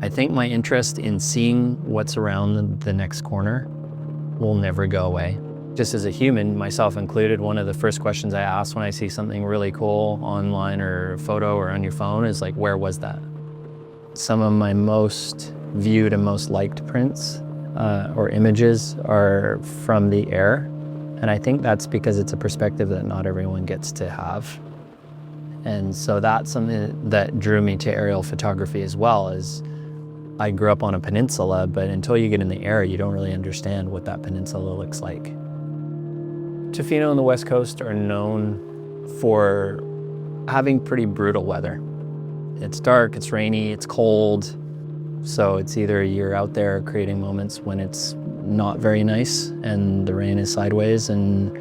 I think my interest in seeing what's around the next corner will never go away. Just as a human, myself included, one of the first questions I ask when I see something really cool online or a photo or on your phone is like, where was that? Some of my most viewed and most liked prints or images are from the air. And I think that's because it's a perspective that not everyone gets to have. And so that's something that drew me to aerial photography as well. Is I grew up on a peninsula, but until you get in the air, you don't really understand what that peninsula looks like. Tofino and the West Coast are known for having pretty brutal weather. It's dark, it's rainy, it's cold. So it's either you're out there creating moments when it's not very nice and the rain is sideways, and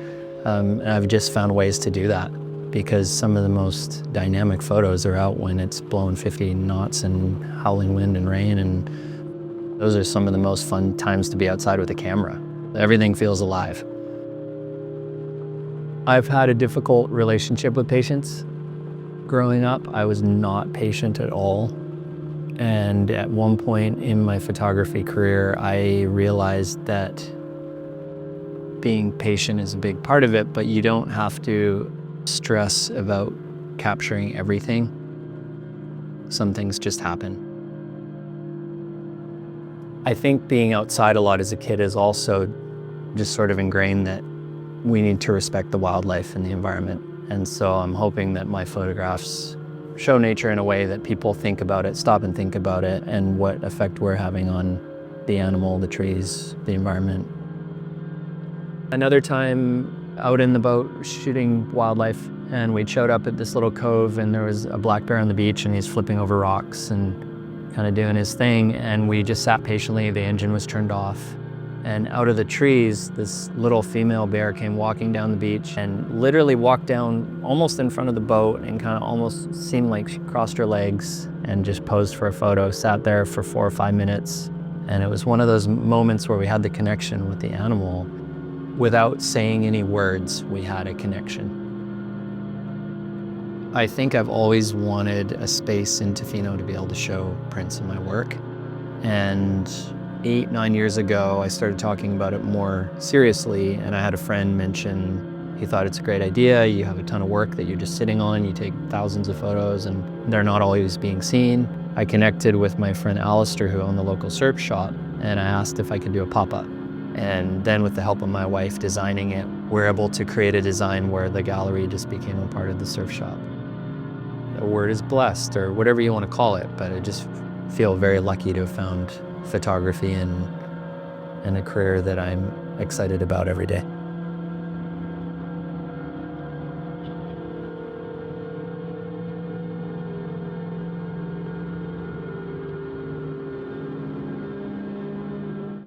I've just found ways to do that because some of the most dynamic photos are out when it's blowing 50 knots and howling wind and rain, and those are some of the most fun times to be outside with a camera. Everything feels alive. I've had a difficult relationship with patience. Growing up, I was not patient at all. And at one point in my photography career, I realized that being patient is a big part of it, but you don't have to stress about capturing everything. Some things just happen. I think being outside a lot as a kid is also just sort of ingrained that we need to respect the wildlife and the environment. And so I'm hoping that my photographs show nature in a way that people think about it, stop and think about it, and what effect we're having on the animal, the trees, the environment. Another time out in the boat shooting wildlife, and we showed up at this little cove and there was a black bear on the beach and he's flipping over rocks and kind of doing his thing, and we just sat patiently. The engine was turned off. And out of the trees, this little female bear came walking down the beach and literally walked down almost in front of the boat and kind of almost seemed like she crossed her legs and just posed for a photo, sat there for 4 or 5 minutes. And it was one of those moments where we had the connection with the animal. Without saying any words, we had a connection. I think I've always wanted a space in Tofino to be able to show prints of my work. And 8, 9 years ago, I started talking about it more seriously, and I had a friend mention he thought it's a great idea. You have a ton of work that you're just sitting on. You take thousands of photos and they're not always being seen. I connected with my friend Alistair, who owned the local surf shop, and I asked if I could do a pop-up. And then with the help of my wife designing it, we're able to create a design where the gallery just became a part of the surf shop. The word is blessed, or whatever you want to call it, but I just feel very lucky to have found photography and a career that I'm excited about every day.